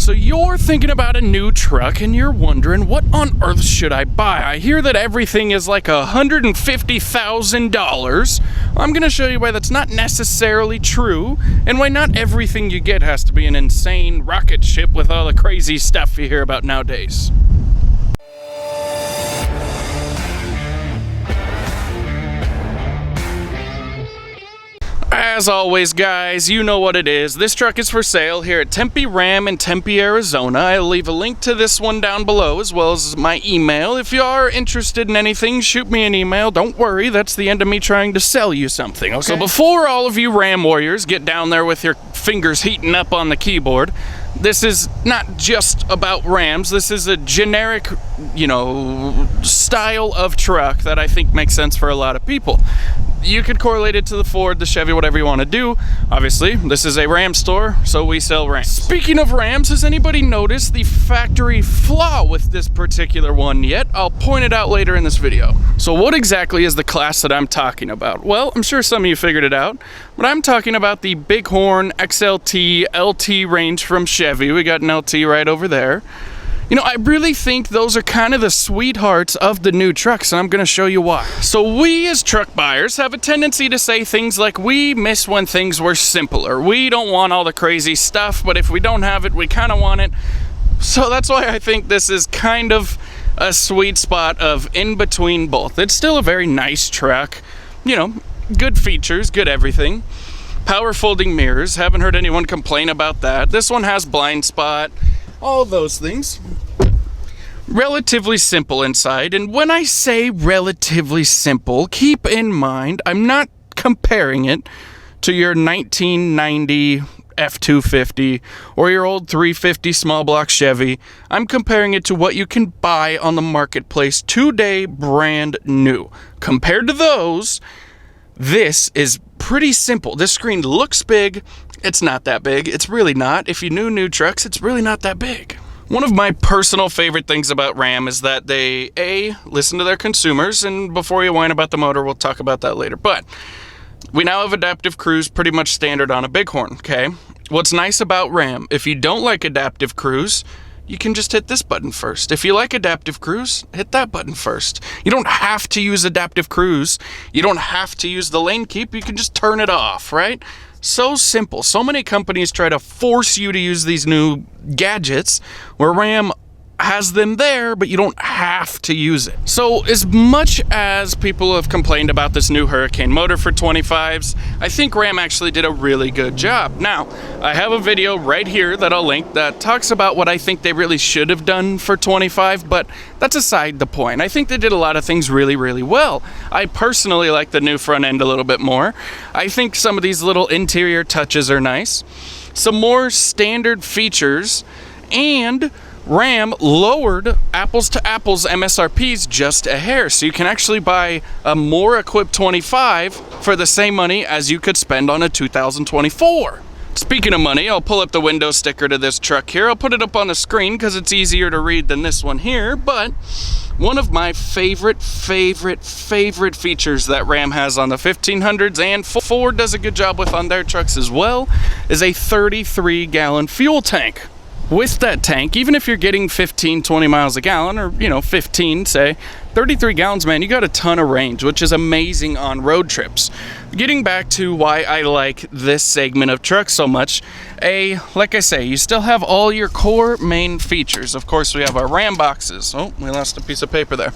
So you're thinking about a new truck and you're wondering, what on earth should I buy? I hear that everything is like $150,000. I'm going to show you why that's not necessarily true and why not everything you get has to be an insane rocket ship with all the crazy stuff you hear about nowadays. As always, guys, you know what it is. This truck is for sale here at Tempe Ram in Tempe, Arizona. I'll leave a link to this one down below, as well as my email. If you are interested in anything, shoot me an email. Don't worry, that's the end of me trying to sell you something, okay? So before all of you Ram warriors get down there with your fingers heating up on the keyboard, this is not just about Rams. This is a generic, style of truck that I think makes sense for a lot of people. You could correlate it to the Ford, the Chevy, whatever you want to do. Obviously, this is a Ram store, so we sell Rams. Speaking of Rams, has anybody noticed the factory flaw with this particular one yet? I'll point it out later in this video. So what exactly is the class that I'm talking about? Well, I'm sure some of you figured it out, but I'm talking about the Bighorn XLT LT range from Chevy. We got an LT right over there. I really think those are kind of the sweethearts of the new trucks, and I'm going to show you why. So we as truck buyers have a tendency to say things like, we miss when things were simpler. We don't want all the crazy stuff, but if we don't have it, we kind of want it. So that's why I think this is kind of a sweet spot of in between both. It's still a very nice truck, good features, good everything. Power folding mirrors, haven't heard anyone complain about that. This one has blind spot, all those things. Relatively simple inside, and when I say relatively simple, keep in mind I'm not comparing it to your 1990 F-250 or your old 350 small block Chevy. I'm comparing it to what you can buy on the marketplace today, brand new. Compared to those, this is pretty simple. This screen looks big. It's not that big. It's really not. If you knew new trucks, it's really not that big. One of my personal favorite things about Ram is that they, listen to their consumers, and before you whine about the motor, we'll talk about that later, but we now have adaptive cruise pretty much standard on a Bighorn, okay? What's nice about Ram, if you don't like adaptive cruise, you can just hit this button first. If you like adaptive cruise, hit that button first. You don't have to use adaptive cruise. You don't have to use the lane keep. You can just turn it off, right? So simple. So many companies try to force you to use these new gadgets where Ram has them there, but you don't have to use it. So as much as people have complained about this new Hurricane motor for 25s, I think Ram actually did a really good job. Now, I have a video right here that I'll link that talks about what I think they really should have done for 25, but that's aside the point. I think they did a lot of things really, really well. I personally like the new front end a little bit more. I think some of these little interior touches are nice. Some more standard features, and Ram lowered apples to apples MSRPs just a hair, so you can actually buy a more equipped 25 for the same money as you could spend on a 2024. Speaking of money, I'll pull up the window sticker to this truck here. I'll put it up on the screen because it's easier to read than this one here, but one of my favorite features that Ram has on the 1500s, and Ford does a good job with on their trucks as well, is a 33-gallon fuel tank. With that tank, even if you're getting 15, 20 miles a gallon, or 15, say, 33 gallons, man, you got a ton of range, which is amazing on road trips. Getting back to why I like this segment of trucks so much, like I say, you still have all your core main features. Of course, we have our Ram boxes. Oh, we lost a piece of paper there.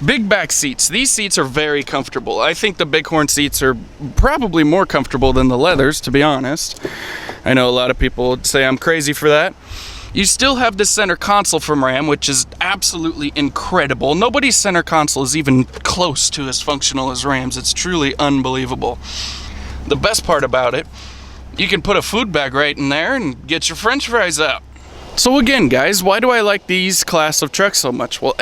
Big back seats. These seats are very comfortable. I think the Bighorn seats are probably more comfortable than the leathers, to be honest. I know a lot of people would say I'm crazy for that. You still have the center console from Ram, which is absolutely incredible. Nobody's center console is even close to as functional as Ram's. It's truly unbelievable. The best part about it, you can put a food bag right in there and get your French fries out. So again, guys, why do I like these class of trucks so much? Well,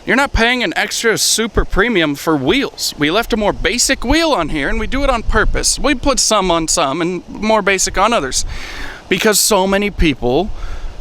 you're not paying an extra super premium for wheels. We left a more basic wheel on here, and we do it on purpose. We put some on some and more basic on others, because so many people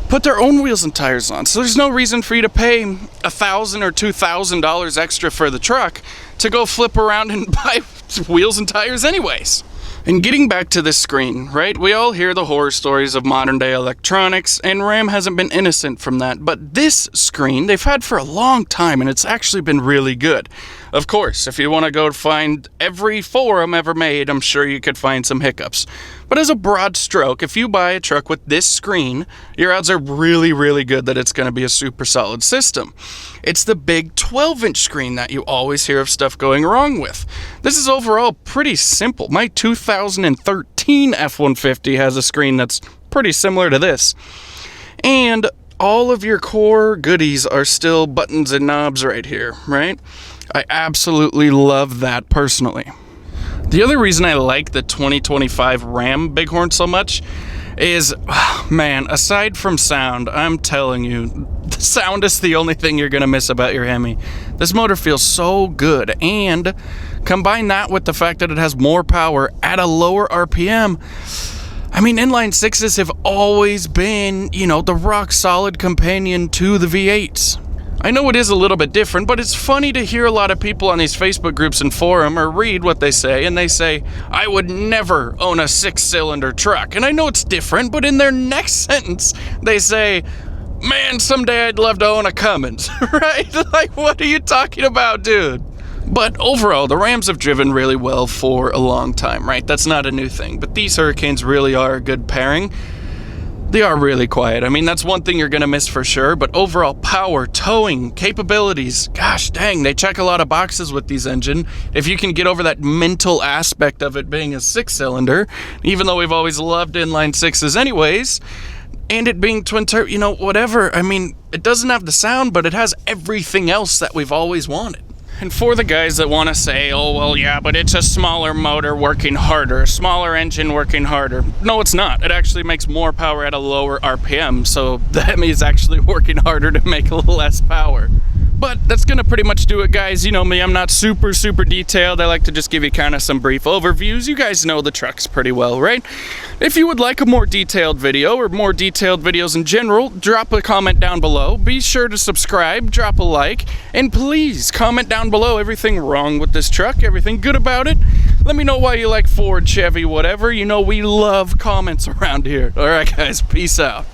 put their own wheels and tires on. So there's no reason for you to pay $1,000 or $2,000 extra for the truck to go flip around and buy wheels and tires anyways. And getting back to this screen, right? We all hear the horror stories of modern day electronics, and RAM hasn't been innocent from that. But this screen, they've had for a long time, and it's actually been really good. Of course, if you want to go find every forum ever made, I'm sure you could find some hiccups. But as a broad stroke, if you buy a truck with this screen, your odds are really, really good that it's going to be a super solid system. It's the big 12-inch screen that you always hear of stuff going wrong with. This is overall pretty simple. My 2013 F-150 has a screen that's pretty similar to this. And all of your core goodies are still buttons and knobs right here, right? I absolutely love that personally. The other reason I like the 2025 Ram Bighorn so much is, man, aside from sound, I'm telling you, the sound is the only thing you're going to miss about your Hemi. This motor feels so good, and combine that with the fact that it has more power at a lower RPM. I mean, inline sixes have always been, the rock-solid companion to the V8s. I know it is a little bit different, but it's funny to hear a lot of people on these Facebook groups and forum or read what they say, and they say, I would never own a 6-cylinder truck. And I know it's different, but in their next sentence, they say, man, someday I'd love to own a Cummins, right? Like, what are you talking about, dude? But overall, the Rams have driven really well for a long time, right? That's not a new thing, but these Hurricanes really are a good pairing. They are really quiet. I mean, that's one thing you're going to miss for sure, but overall power, towing, capabilities, gosh dang, they check a lot of boxes with these engine. If you can get over that mental aspect of it being a 6-cylinder, even though we've always loved inline sixes anyways, and it being twin turbo, whatever. I mean, it doesn't have the sound, but it has everything else that we've always wanted. And for the guys that want to say, oh, well, yeah, but it's a smaller motor working harder, a smaller engine working harder. No, it's not. It actually makes more power at a lower RPM, so the Hemi is actually working harder to make a little less power. But that's going to pretty much do it, guys. You know me, I'm not super detailed. I like to just give you kind of some brief overviews. You guys know the trucks pretty well, right? If you would like a more detailed video or more detailed videos in general, drop a comment down below. Be sure to subscribe, drop a like, and please comment down below everything wrong with this truck, everything good about it. Let me know why you like Ford, Chevy, whatever. We love comments around here. All right, guys, peace out.